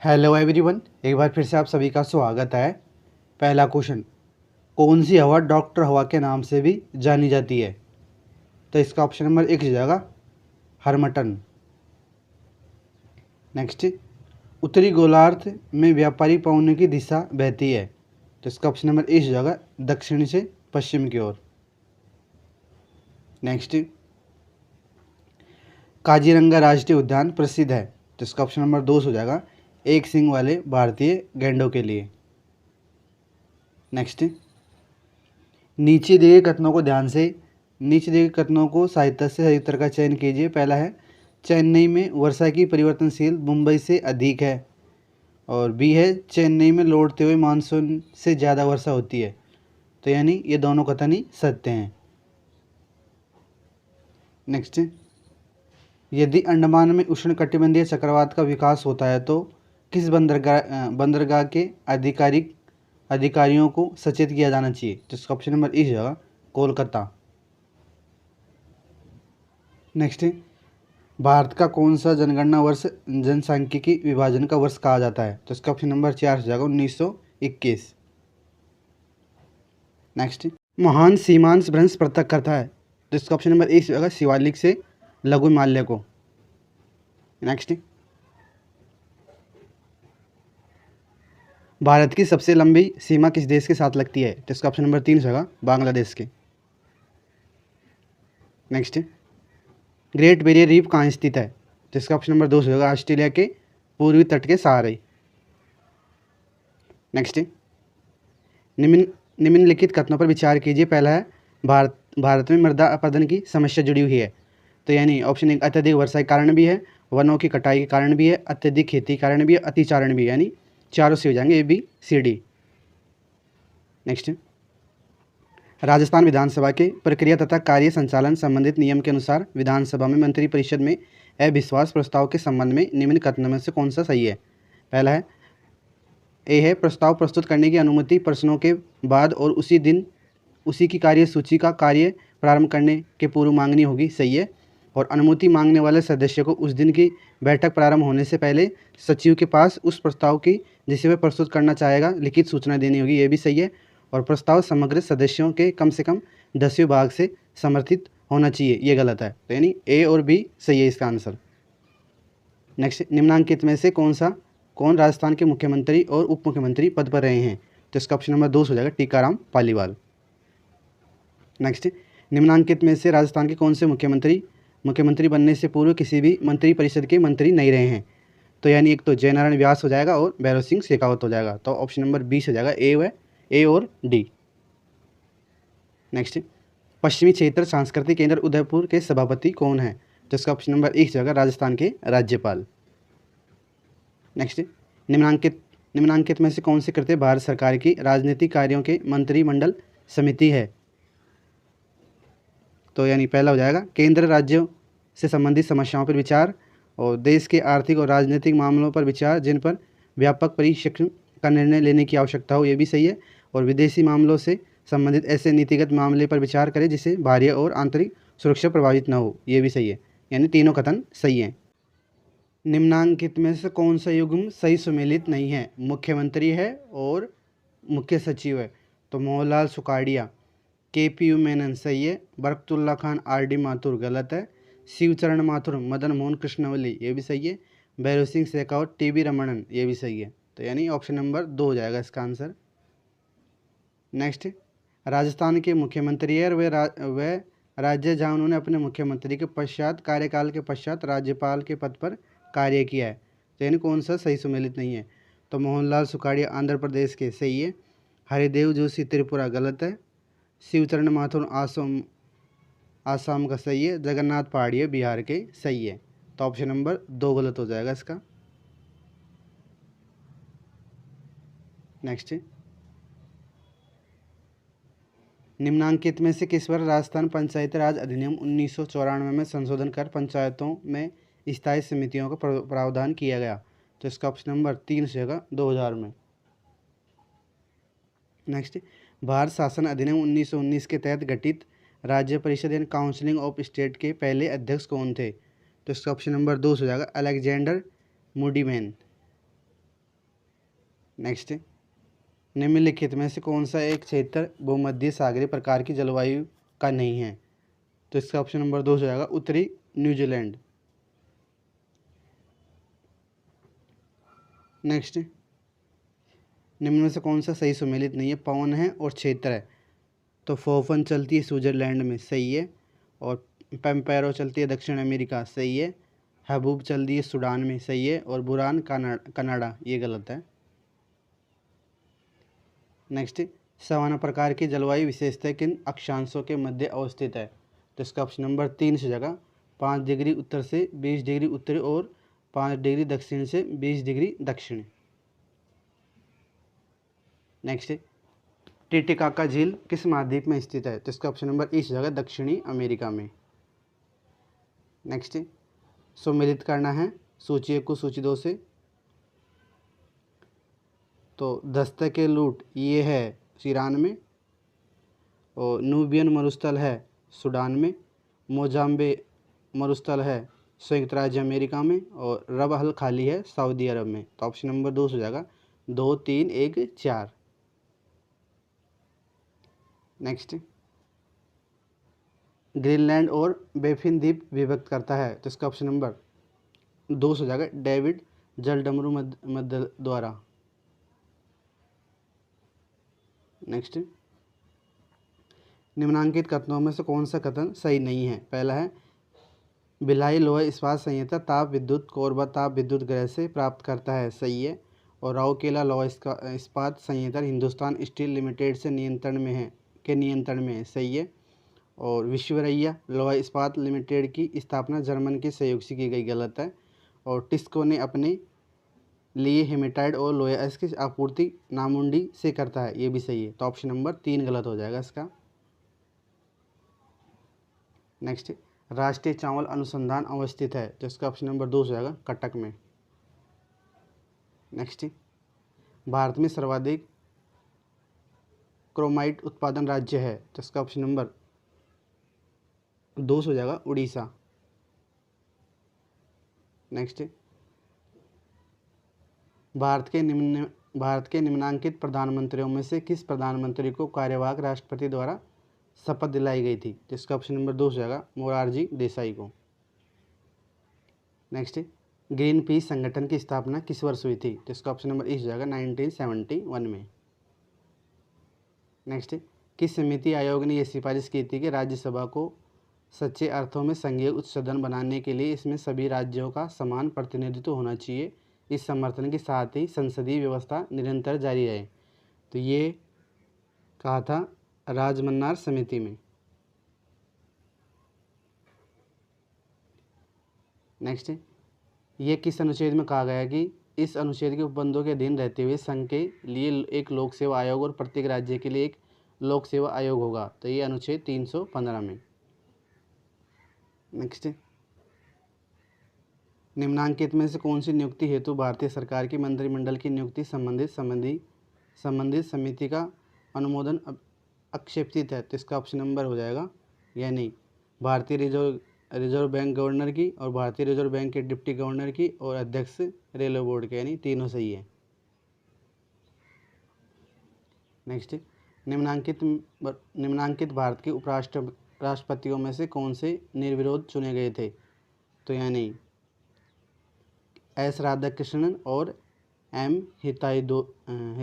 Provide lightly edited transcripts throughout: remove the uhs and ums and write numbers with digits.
Hello everyone, एक बार फिर से आप सभी का स्वागत है। पहला क्वेश्चन, कौन सी हवा डॉक्टर हवा के नाम से भी जानी जाती है? तो इसका ऑप्शन नंबर 1 हो जाएगा हर्मटन। नेक्स्ट, उत्तरी गोलार्ध में व्यापारी पवनों की दिशा बहती है। तो इसका ऑप्शन नंबर 1 हो जाएगा दक्षिण से पश्चिम की ओर। नेक्स्ट, काजीरंगा राष्ट्रीय उद्यान प्रसिद्ध है। तो इसका ऑप्शन नंबर 2 हो जाएगा एक सींग वाले भारतीय गैंडों के लिए। नेक्स्ट, नीचे दिए गए कथनों को साहित्य से सही उत्तर का चयन कीजिए। पहला है, चेन्नई में वर्षा की परिवर्तनशील मुंबई से अधिक है। और बी है, चेन्नई में लौटते हुए मानसून से ज़्यादा वर्षा होती है। तो यानी ये दोनों कथन ही सत्य हैं। नेक्स्ट, यदि अंडमान में उष्णकटिबंधीय चक्रवात का विकास होता है तो किस बंदरगाह के अधिकारियों को सचेत किया जाना चाहिए? तो इसका ऑप्शन नंबर ई होगा कोलकाता। नेक्स्ट, भारत का कौन सा जनगणना वर्ष जनसांख्यिकी विभाजन का वर्ष कहा जाता है? तो इसका ऑप्शन नंबर 4 हो जाएगा 1921। नेक्स्ट, महान सीमांश भ्रंश पृथक करता है। तो इसका ऑप्शन नंबर 1 हो जाएगा शिवालिक से लघु हिमालय को। नेक्स्ट, भारत की सबसे लंबी सीमा किस देश के साथ लगती है? तो इसका ऑप्शन नंबर 3 हो जाएगा बांग्लादेश के। नेक्स्ट, ग्रेट बैरियर रीफ कहाँ स्थित है? तो इसका ऑप्शन नंबर 2 हो जाएगा ऑस्ट्रेलिया के पूर्वी तट के सहारे। नेक्स्ट, निम्नलिखित कथनों पर विचार कीजिए। पहला है, भारत में मृदा अपरदन की समस्या जुड़ी हुई है। तो यानी ऑप्शन 1 अत्यधिक वर्षा के कारण भी है, वनों की कटाई के कारण भी है, अत्यधिक खेती के कारण भी है, अतिचारण भी है। यानी चारों से हो जाएंगे A B C D. Next, Rajasthan विधानसभा के प्रक्रिया तथा कार्य संचालन संबंधित नियम के अनुसार विधानसभा में मंत्रिपरिषद में अविश्वास प्रस्ताव के संबंध में निम्न कथनों में से कौन सा सही है? पहला है, ए है, प्रस्ताव प्रस्तुत करने की अनुमति प्रश्नों के बाद और उसी दिन उसी की कार्यसूची का कार्य प्रारंभ करने के पूर्व मांगनी होगी। सही है। और अनुमति मांगने वाले सदस्य को उस दिन की बैठक प्रारंभ होने से पहले सचिव के पास उस प्रस्ताव की जिसे वह प्रस्तुत करना चाहेगा लिखित सूचना देनी होगी। ये भी सही है। और प्रस्ताव समग्र सदस्यों के कम से कम 10वें भाग से समर्थित होना चाहिए। ये गलत है। तो यानी ए और बी सही है इसका आंसर। नेक्स्ट, निम्नांकित में से कौन राजस्थान के मुख्यमंत्री और उप मुख्यमंत्री पद पर रहे हैं? तो इसका ऑप्शन नंबर 2 हो जाएगा टीकाराम पालीवाल। नेक्स्ट, निम्नांकित में से राजस्थान के कौन से मुख्यमंत्री बनने से पूर्व किसी भी मंत्रिपरिषद के मंत्री नहीं रहे हैं? तो यानी एक तो जयनारायण व्यास हो जाएगा और भैरव सिंह शेखावत हो जाएगा। तो ऑप्शन नंबर 20 हो जाएगा ए और डी। नेक्स्ट, पश्चिमी क्षेत्र सांस्कृतिक केंद्र उदयपुर के सभापति कौन है? तो इसका ऑप्शन नंबर 1 हो जाएगा राजस्थान के राज्यपाल। नेक्स्ट, निम्नांकित में से कौन से कृत्य भारत सरकार की राजनीतिक कार्यों के मंत्रिमंडल समिति है? तो यानी पहला हो जाएगा केंद्र राज्यों से संबंधित समस्याओं पर विचार और देश के आर्थिक और राजनीतिक मामलों पर विचार जिन पर व्यापक परिप्रेक्ष्य का निर्णय लेने की आवश्यकता हो। ये भी सही है। और विदेशी मामलों से संबंधित ऐसे नीतिगत मामले पर विचार करें जिससे बाह्य और आंतरिक सुरक्षा प्रभावित न हो। ये भी सही है। यानी तीनों कथन सही हैं। निम्नांकित में से कौन सा युग्म सही सुमेलित नहीं है? मुख्यमंत्री है और मुख्य सचिव है। तो मोहनलाल सुखाड़िया, KPU मेनन सही है। बरकतुल्ला खान RD माथुर गलत है। शिवचरण माथुर मदन मोहन कृष्णवल्ली ये भी सही है। भैरव सिंह शेखावत TB रमणन ये भी सही है। तो यानी ऑप्शन नंबर 2 हो जाएगा इसका आंसर। नेक्स्ट, राजस्थान के मुख्यमंत्री है और वे राज्य जहाँ उन्होंने अपने मुख्यमंत्री के कार्यकाल के पश्चात राज्यपाल के पद पर कार्य किया है। तो यानी कौन सा सही सुमेलित नहीं है? तो मोहनलाल सुखाड़िया आंध्र प्रदेश के सही है। हरिदेव जोशी त्रिपुरा गलत है। शिवचरण माथुर आसाम का सही है। जगन्नाथ पहाड़िया बिहार के सही है। तो ऑप्शन नंबर 2 गलत हो जाएगा इसका। नेक्स्ट, निम्नांकित में से किस पर राजस्थान पंचायती राज अधिनियम 1994 में संशोधन कर पंचायतों में स्थायी समितियों का प्रावधान किया गया? तो इसका ऑप्शन नंबर 3 से होगा 2000 में। नेक्स्ट, भारत शासन अधिनियम 1919 के तहत गठित राज्य परिषद एंड काउंसिलिंग ऑफ स्टेट के पहले अध्यक्ष कौन थे? तो इसका ऑप्शन नंबर 2 हो जाएगा अलेक्जेंडर मूडीमैन। नेक्स्ट, निम्नलिखित में से कौन सा एक क्षेत्र भूमध्य सागरीय प्रकार की जलवायु का नहीं है? तो इसका ऑप्शन नंबर 2 हो जाएगा उत्तरी न्यूजीलैंड। नेक्स्ट, निम्न में से कौन सा सही सुमेलित नहीं है? पवन है और क्षेत्र है। तो फोफन चलती है स्विट्जरलैंड में, सही है। और पेम्पेरो चलती है दक्षिण अमेरिका, सही है। हबूब चलती है सूडान में, सही है। और बुरान कनाडा, ये गलत है। नेक्स्ट, सवाना प्रकार की जलवायु विशेषता किन अक्षांशों के मध्य अवस्थित है? तो इसका ऑप्शन नंबर 3 से जगह 5 डिग्री उत्तर से 20 डिग्री उत्तरी और 5 डिग्री दक्षिण से 20 डिग्री दक्षिण। नेक्स्ट, टिटिकाका झील किस महाद्वीप में स्थित है? तो इसका ऑप्शन नंबर ई से जगह दक्षिणी अमेरिका में। नेक्स्ट, सुमेलित करना है सूची 1 को सूची 2 से। तो दस्तक के लूट ये है ईरान में, और नूबियन मरुस्थल है सूडान में, मोजाम्बे मरुस्थल है संयुक्त राज्य अमेरिका में, और रब अल खाली है सऊदी अरब में। तो ऑप्शन नंबर 2 हो जाएगा 2, 3, 1, 4। नेक्स्ट, ग्रीनलैंड और बेफिन द्वीप विभक्त करता है? तो इसका ऑप्शन नंबर 2 हो जाएगा डेविड जलडमरू मध्य द्वारा। नेक्स्ट, निम्नांकित कथनों में से कौन सा कथन सही नहीं है? पहला है भिलाई लोहा इस्पात संयंत्र ताप विद्युत कोरबा ताप विद्युत गृह से प्राप्त करता है, सही है। और राउरकेला लोहा इस्पात संयंत्र हिंदुस्तान स्टील लिमिटेड से नियंत्रण में है, सही है। और विश्वरैया लोहा इस्पात लिमिटेड की स्थापना जर्मन के सहयोग से की गई, गलत है। और टिस्को ने अपने लिए हेमेटाइट और लोहा की आपूर्ति नामुंडी से करता है, ये भी सही है। तो ऑप्शन नंबर 3 गलत हो जाएगा इसका। नेक्स्ट, राष्ट्रीय चावल अनुसंधान अवस्थित है? तो इसका ऑप्शन नंबर 2 हो जाएगा कटक में। नेक्स्ट, भारत में सर्वाधिक क्रोमाइट उत्पादन राज्य है? तो इसका ऑप्शन नंबर 2 हो जाएगा उड़ीसा। नेक्स्ट, भारत के निम्नांकित प्रधानमंत्रियों में से किस प्रधानमंत्री को कार्यवाहक राष्ट्रपति द्वारा शपथ दिलाई गई थी? तो इसका ऑप्शन नंबर 2 हो जाएगा मोरारजी देसाई को। नेक्स्ट, ग्रीन पीस संगठन की स्थापना किस वर्ष हुई थी? तो इसका ऑप्शन नंबर ई हो जाएगा 1971 में। नेक्स्ट, किस समिति आयोग ने यह सिफारिश की थी कि राज्यसभा को सच्चे अर्थों में संघीय उच्च सदन बनाने के लिए इसमें सभी राज्यों का समान प्रतिनिधित्व होना चाहिए, इस समर्थन के साथ ही संसदीय व्यवस्था निरंतर जारी रहे? तो ये कहा था राजमन्नार समिति में। नेक्स्ट, ये किस अनुच्छेद में कहा गया कि इस अनुच्छेद के उपबंधों के अधीन रहते हुए संघ के लिए एक लोक सेवा आयोग और प्रत्येक राज्य के लिए एक लोक सेवा आयोग होगा? तो ये अनुच्छेद 315 में। नेक्स्ट, निम्नांकित में से कौन सी नियुक्ति हेतु भारतीय सरकार की मंत्रिमंडल की नियुक्ति संबंधित समिति का अनुमोदन अक्षेपित है? तो इसका ऑप्शन नंबर हो जाएगा यानी भारतीय रिजर्व बैंक गवर्नर की, और भारतीय रिजर्व बैंक के डिप्टी गवर्नर की, और अध्यक्ष रेलवे बोर्ड के, यानी तीनों सही है। नेक्स्ट, निम्नांकित भारत के राष्ट्रपतियों में से कौन से निर्विरोध चुने गए थे? तो यानी एस राधाकृष्णन और एम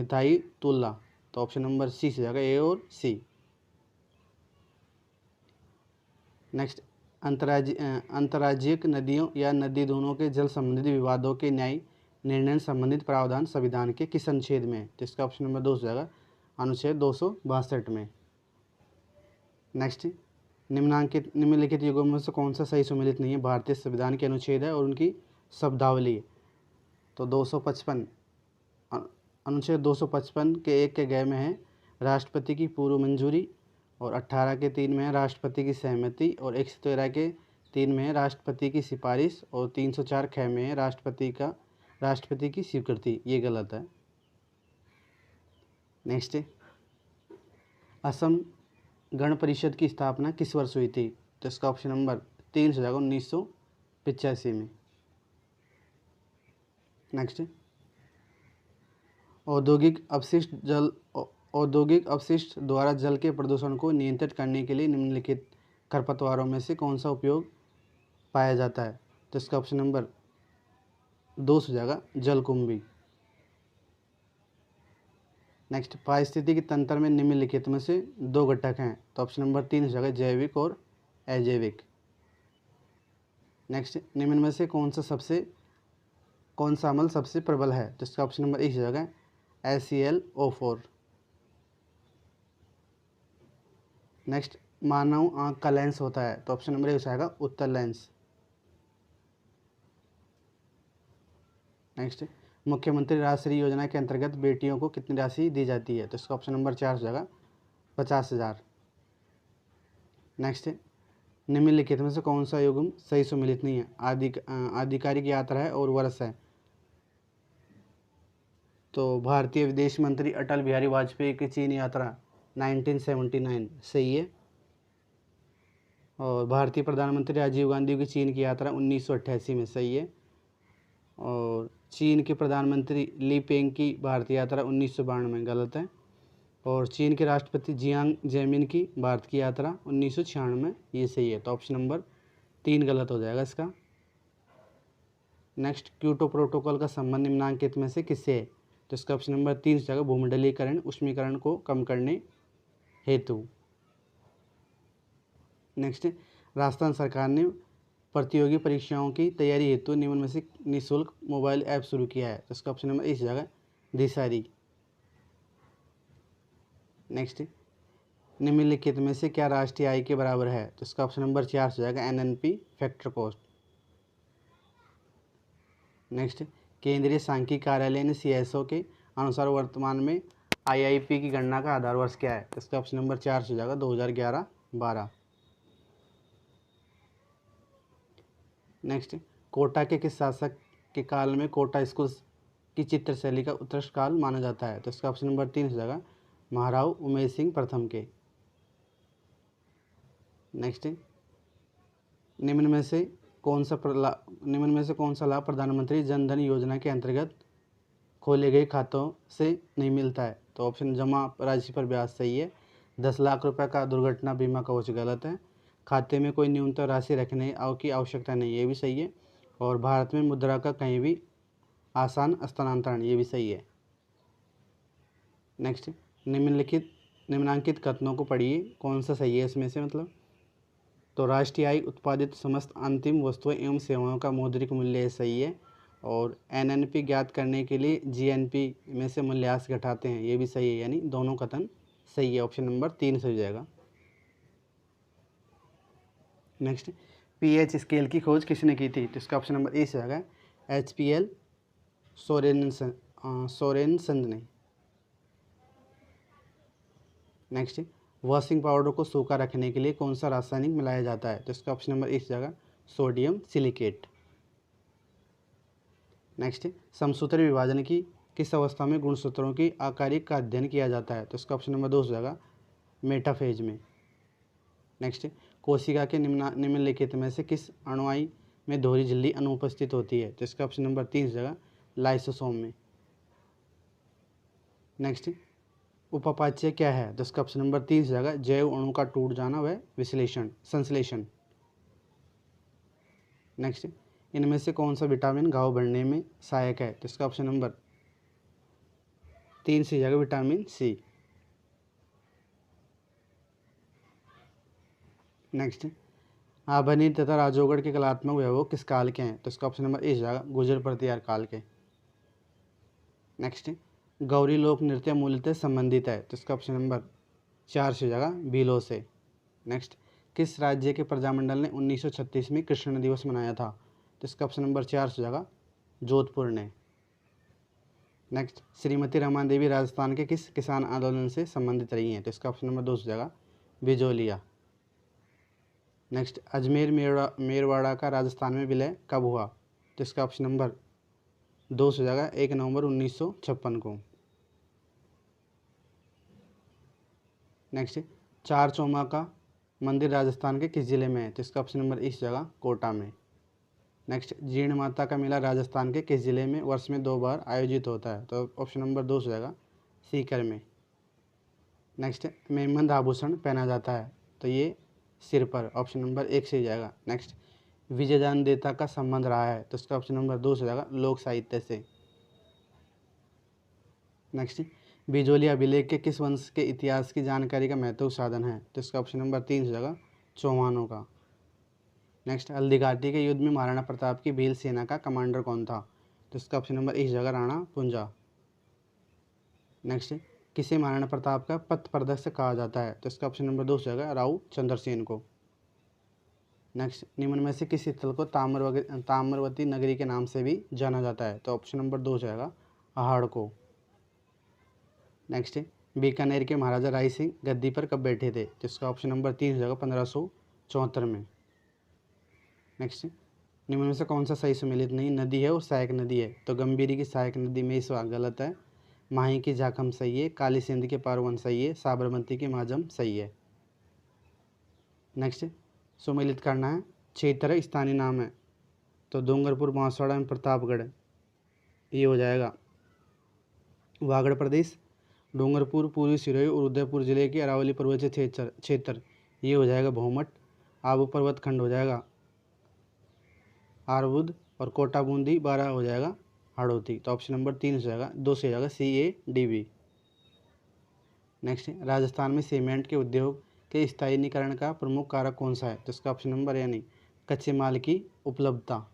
हिदायतुल्ला। तो ऑप्शन नंबर सी से जाएगा, ए और सी। नेक्स्ट, अंतर्राज्यिक नदियों या नदी दोनों के जल संबंधित विवादों के न्याय निर्णय संबंधित प्रावधान संविधान के किस अनुच्छेद में है? तो इसका ऑप्शन नंबर 2 हो जाएगा अनुच्छेद 262 में। नेक्स्ट, निम्नलिखित युगों में से कौन सा सही सुमेलित नहीं है? भारतीय संविधान के अनुच्छेद है और उनकी शब्दावली। तो 255 अनुच्छेद 255 के 1 के ग में है राष्ट्रपति की पूर्व मंजूरी, और 18 के 3 में है राष्ट्रपति की सहमति, और 113 के 3 में है राष्ट्रपति की सिफारिश, और 304 ख में है राष्ट्रपति की स्वीकृति, ये गलत है। नेक्स्ट, असम गण परिषद की स्थापना किस वर्ष हुई थी? तो इसका ऑप्शन नंबर 3 हो जाएगा 1985 में। नेक्स्ट, औद्योगिक अपशिष्ट जल औद्योगिक अपशिष्ट द्वारा जल के प्रदूषण को नियंत्रित करने के लिए निम्नलिखित खरपतवारों में से कौन सा उपयोग पाया जाता है? तो इसका ऑप्शन नंबर 2 हो जाएगा जलकुंभी। नेक्स्ट, पारिस्थितिकी तंत्र में निम्नलिखित में से 2 घटक हैं, तो ऑप्शन नंबर 3 हो जाएगा जैविक और अजैविक। नेक्स्ट, निम्न में से कौन सा अम्ल सबसे प्रबल है? तो इसका ऑप्शन नंबर 1 हो जाएगा HClO4। नेक्स्ट, मानव आँख का लेंस होता है, तो ऑप्शन नंबर 1 हो जाएगा उत्तल लेंस। नेक्स्ट, मुख्यमंत्री राष्ट्रीय योजना के अंतर्गत बेटियों को कितनी राशि दी जाती है? तो इसका ऑप्शन नंबर 4 हो जाएगा 50,000। नेक्स्ट, निम्नलिखित में से कौन सा युग्म सही सुमेलित नहीं है? आधिकारिक यात्रा है और वर्ष है। तो भारतीय विदेश मंत्री अटल बिहारी वाजपेयी की चीन यात्रा 1979 सही है। और भारतीय प्रधानमंत्री राजीव गांधी की चीन की यात्रा 1988 में सही है। और चीन के प्रधानमंत्री ली पेंग की भारतीय यात्रा 1992 में गलत है। और चीन के राष्ट्रपति जियांग जेमिन की भारत की यात्रा 1996 में ये सही है। तो ऑप्शन नंबर 3 गलत हो जाएगा इसका। नेक्स्ट, क्योटो प्रोटोकॉल का संबंध निम्नांकित में से किससे है? तो इसका ऑप्शन नंबर 3 हो जाएगा भूमंडलीकरण उष्मीकरण को कम करने हेतु। नेक्स्ट, राजस्थान सरकार ने प्रतियोगी परीक्षाओं की तैयारी हेतु निम्न में से निःशुल्क मोबाइल ऐप शुरू किया है, तो इसका ऑप्शन नंबर इस जगह दिशारी। नेक्स्ट, निम्नलिखित में से क्या राष्ट्रीय आय के बराबर है? तो इसका ऑप्शन नंबर 4 हो जाएगा NNP फैक्टर कॉस्ट। नेक्स्ट, केंद्रीय सांख्यिकी कार्यालय ने CSO के अनुसार वर्तमान में IIP की गणना का आधार वर्ष क्या है? तो इसका ऑप्शन नंबर 4 हो जाएगा 2011-12। नेक्स्ट, कोटा के किस शासक के काल में कोटा स्कूल की चित्रशैली का उत्कृष्ट काल माना जाता है? तो इसका ऑप्शन नंबर 3 हो जाएगा महाराव उमेश सिंह प्रथम के। नेक्स्ट, निम्न में से कौन सा लाभ प्रधानमंत्री जन धन योजना के अंतर्गत खोले गए खातों से नहीं मिलता है? तो ऑप्शन जमा राशि पर ब्याज सही है। 10 लाख रुपए का दुर्घटना बीमा कवच गलत है। खाते में कोई न्यूनतम राशि रखने की आवश्यकता नहीं, ये भी सही है। और भारत में मुद्रा का कहीं भी आसान स्थानांतरण, ये भी सही है। नेक्स्ट, निम्नांकित कथनों को पढ़िए, कौन सा सही है इसमें से मतलब? तो राष्ट्रीय आय उत्पादित समस्त अंतिम वस्तुएं एवं सेवाओं का मौद्रिक मूल्य सही है। और NNP ज्ञात करने के लिए GNP में से मूल्यह्रास घटाते हैं, ये भी सही है, यानी दोनों कथन सही है। ऑप्शन नंबर 3 सही हो जाएगा। नेक्स्ट, pH स्केल की खोज किसने की थी? तो इसका ऑप्शन नंबर ए से आएगा HPL सोरेनसन ने। नेक्स्ट, वॉशिंग पाउडर को सूखा रखने के लिए कौन सा रासायनिक मिलाया जाता है? तो इसका ऑप्शन नंबर ए से आएगा सोडियम सिलिकेट। नेक्स्ट, समसूत्र विभाजन की किस अवस्था में गुणसूत्रों की आकारिक का अध्ययन किया जाता है? तो इसका ऑप्शन नंबर 2 हो जाएगा मेटाफेज में। नेक्स्ट, कोशिका के निम्नलिखित में से किस अणुआई में दोहरी झिल्ली अनुपस्थित होती है? तो इसका ऑप्शन नंबर 3 हो जाएगा लाइसोसोम में। नेक्स्ट, उपापाच्य क्या है? तो इसका ऑप्शन नंबर 3 हो जाएगा जैव अणु का टूट जाना व संश्लेषण। नेक्स्ट, इनमें से कौन सा विटामिन घाव बढ़ने में सहायक है? तो इसका ऑप्शन नंबर 3 से जाएगा विटामिन C। नेक्स्ट, आभनी तथा राजौगढ़ के कलात्मक वैभव किस काल के हैं? तो इसका ऑप्शन नंबर ए जाएगा गुजर प्रतिहार काल के। नेक्स्ट, गौरी लोक नृत्य मूलतः संबंधित है, तो इसका ऑप्शन नंबर 4 से जाएगा भीलों से। नेक्स्ट, किस राज्य के प्रजामंडल ने 1936 में कृष्ण दिवस मनाया था? तो इसका ऑप्शन नंबर 4 से जाएगा जोधपुर ने। नेक्स्ट, श्रीमती रमा देवी राजस्थान के किस किसान आंदोलन से संबंधित रही हैं? तो इसका ऑप्शन नंबर 2 से जाएगा बिजोलिया। नेक्स्ट, अजमेर मेरवाड़ा का राजस्थान में विलय कब हुआ? तो इसका ऑप्शन नंबर 2 से जाएगा 1 नवंबर 1956 को। नेक्स्ट, चार चौमा का मंदिर राजस्थान के किस जिले में है? तो इसका ऑप्शन नंबर इस जगह कोटा में। नेक्स्ट, जीर्ण माता का मेला राजस्थान के किस जिले में वर्ष में 2 बार आयोजित होता है? तो ऑप्शन नंबर 2 हो जाएगा सीकर में। नेक्स्ट, मेमंद आभूषण पहना जाता है, तो ये सिर पर, ऑप्शन नंबर 1 से हो जाएगा। नेक्स्ट, विजयदान देता का संबंध रहा है, तो इसका ऑप्शन नंबर 2 हो जाएगा लोक साहित्य से। नेक्स्ट, बिजोली अभिलेख के किस वंश के इतिहास की जानकारी का महत्वपूर्ण साधन है? तो इसका ऑप्शन नंबर 3 हो जाएगा चौहानों का। नेक्स्ट, हल्दी घाटी के युद्ध में महाराणा प्रताप की भील सेना का कमांडर कौन था? तो इसका ऑप्शन नंबर 1 हो जाएगा राणा पुंजा। नेक्स्ट, किसे महाराणा प्रताप का पथ प्रदर्शक कहा जाता है? तो इसका ऑप्शन नंबर 2 हो जाएगा राव चंद्रसेन को। नेक्स्ट, निम्न में से किस स्थल को ताम्रवती नगरी के नाम से भी जाना जाता है? तो ऑप्शन नंबर 2 हो जाएगा अहाड़ को। नेक्स्ट, बीकानेर के महाराजा राय सिंह गद्दी पर कब बैठे थे? तो इसका ऑप्शन नंबर 3 हो जाएगा 1574 में। नेक्स्ट, निम्न में से कौन सा सही सुमेलित नहीं नदी है और सहायक नदी है? तो गंभीरी की सहायक नदी में इस गलत है, माही की जाखम सही है, काली सिंध के पारवन सही है, साबरमती के माजम सही है। नेक्स्ट, सुमेलित करना है 6 तरह स्थानीय नाम है, तो डूंगरपुर, बांसवाड़ा एवं प्रतापगढ़, ये हो जाएगा वागड़ प्रदेश। डूंगरपुर पूर्वी सिरोही और उदयपुर जिले के अरावली पर्वतीय क्षेत्र, ये हो जाएगा भौमट। आबू पर्वत खंड हो जाएगा आरवुद, और कोटा बूंदी 12 हो जाएगा हाड़ौती, तो ऑप्शन नंबर 3 हो जाएगा 2 से हो जाएगा CADB। नेक्स्ट, राजस्थान में सीमेंट के उद्योग के स्थायीकरण का प्रमुख कारक कौन सा है? तो इसका ऑप्शन नंबर यानी कच्चे माल की उपलब्धता।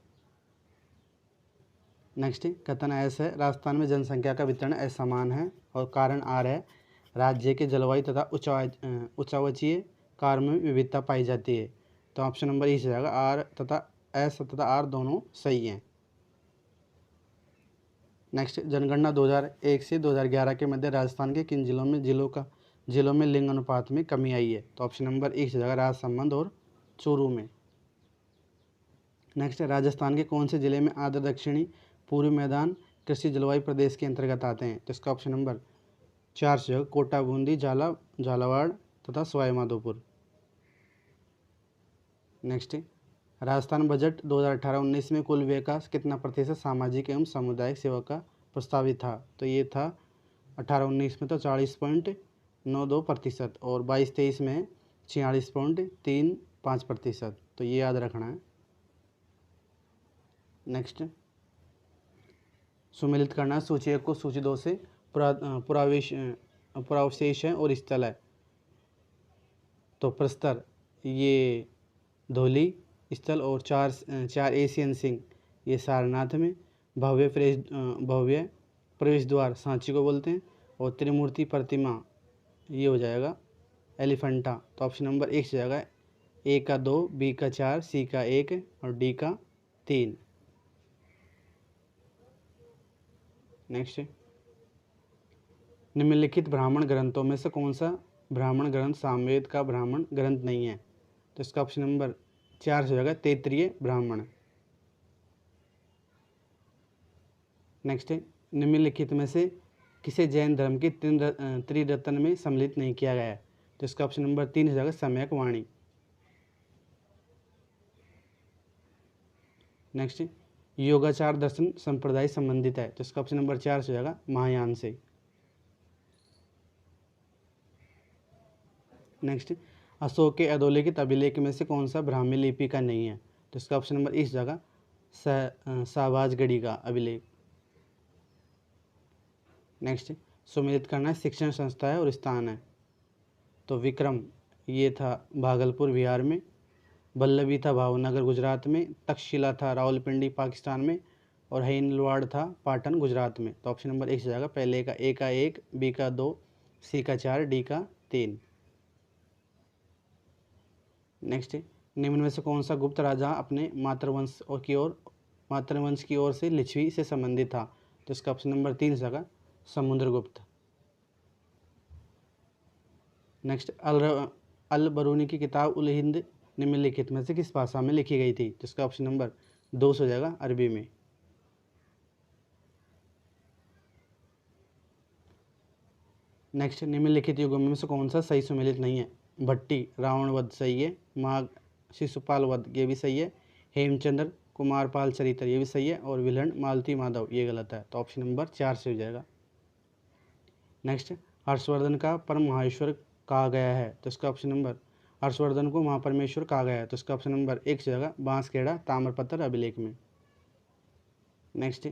नेक्स्ट, कथन ऐसा है, राजस्थान में जनसंख्या का वितरण असमान है और कारण आर है, राज्य के जलवायु तथा उच्चावचीय कार्य में विविधता पाई जाती है, तो ऑप्शन नंबर ई से जाएगा आर तथा एस तथा आर दोनों सही हैं। नेक्स्ट, जनगणना 2001 से 2011 के मध्य राजस्थान के किन जिलों में लिंग अनुपात में कमी आई है? तो ऑप्शन नंबर 1 से जाएगा राजसमंद और चूरू में। नेक्स्ट, राजस्थान के कौन से जिले में आर्द्र दक्षिणी पूर्वी मैदान कृषि जलवायु प्रदेश के अंतर्गत आते हैं? तो इसका ऑप्शन नंबर 4 से होगा कोटा बूंदी, झालावाड़ तथा सवाई माधोपुर। नेक्स्ट, राजस्थान बजट 2018-19 में कुल व्यय का कितना प्रतिशत सामाजिक एवं सामुदायिक सेवा का प्रस्तावित था? तो ये था 18-19 में तो 40.92% और 22-23 में 46.35%, तो ये याद रखना है। नेक्स्ट, सुमेलित करना है सूची 1 को सूची 2 से पुरावशेष है और स्थल है, तो प्रस्तर ये धौली स्थल और चार एशियन सिंह ये सारनाथ में, भव्य प्रवेश द्वार सांची को बोलते हैं, और त्रिमूर्ति प्रतिमा ये हो जाएगा एलिफेंटा, तो ऑप्शन नंबर 1 से जाएगा A का 2, B का 4, C का 1 और D का 3। नेक्स्ट, निम्नलिखित ब्राह्मण ग्रंथों में से कौन सा ब्राह्मण ग्रंथ सामवेद का ब्राह्मण ग्रंथ नहीं है? तो इसका ऑप्शन नंबर 4 से होगा तैत्तिरीय ब्राह्मण। नेक्स्ट, निम्नलिखित में से किसे जैन धर्म के त्रिरत्न में सम्मिलित नहीं किया गया है? तो इसका ऑप्शन नंबर 3 हो जाएगा सम्यक वाणी। नेक्स्ट, योगाचार दर्शन संप्रदाय संबंधित है, तो इसका ऑप्शन नंबर 4 से हो जाएगा महायान से। नेक्स्ट, अशोक के अधोलिखित अभिलेख में से कौन सा ब्राह्मी लिपि का नहीं है? तो इसका ऑप्शन नंबर 1 जाएगा शाहबाजगढ़ी का अभिलेख। नेक्स्ट, सुमेलित करना है शिक्षण संस्था है और स्थान है, तो विक्रम ये था भागलपुर बिहार में, वल्लभी था भावनगर गुजरात में, तक्षशिला था रावलपिंडी पाकिस्तान में, और हईनलवाड़ था पाटन गुजरात में, तो ऑप्शन नंबर 1 से जाएगा पहले का A का 1, B का 2, C का 4, D का 3। नेक्स्ट, निम्न में से कौन सा गुप्त राजा अपने मातृवंश की ओर से लिच्छवी से संबंधित था? तो इसका ऑप्शन नंबर 3 जाएगा समुद्रगुप्त। नेक्स्ट, अल बरूनी की किताब उल हिंद निम्नलिखित में से किस भाषा में लिखी गई थी? तो इसका ऑप्शन नंबर 2 हो जाएगा अरबी में। नेक्स्ट, निम्नलिखित युगों में से कौन सा सही सुमेलित नहीं है? भट्टी रावण वध सही है, माघ शिशुपाल वध ये भी सही है, हेमचंद्र कुमारपाल चरित्र, ये भी सही है। और विलन मालती माधव, ये गलत है। तो ऑप्शन नंबर 4 से हो जाएगा। नेक्स्ट, हर्षवर्धन का परम महाईश्वर कहा गया है, तो इसका ऑप्शन नंबर, हर्षवर्धन को महापरमेश्वर कहा गया है, तो इसका ऑप्शन नंबर 1 से जाएगा, बांसखेड़ा ताम्रपत्र अभिलेख में। नेक्स्ट,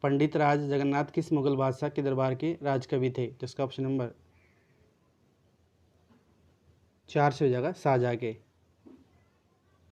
पंडित राज जगन्नाथ किस मुगल बादशाह के दरबार के राजकवि थे, तो इसका ऑप्शन नंबर 4 से हो जाएगा, शाहजहाँ के।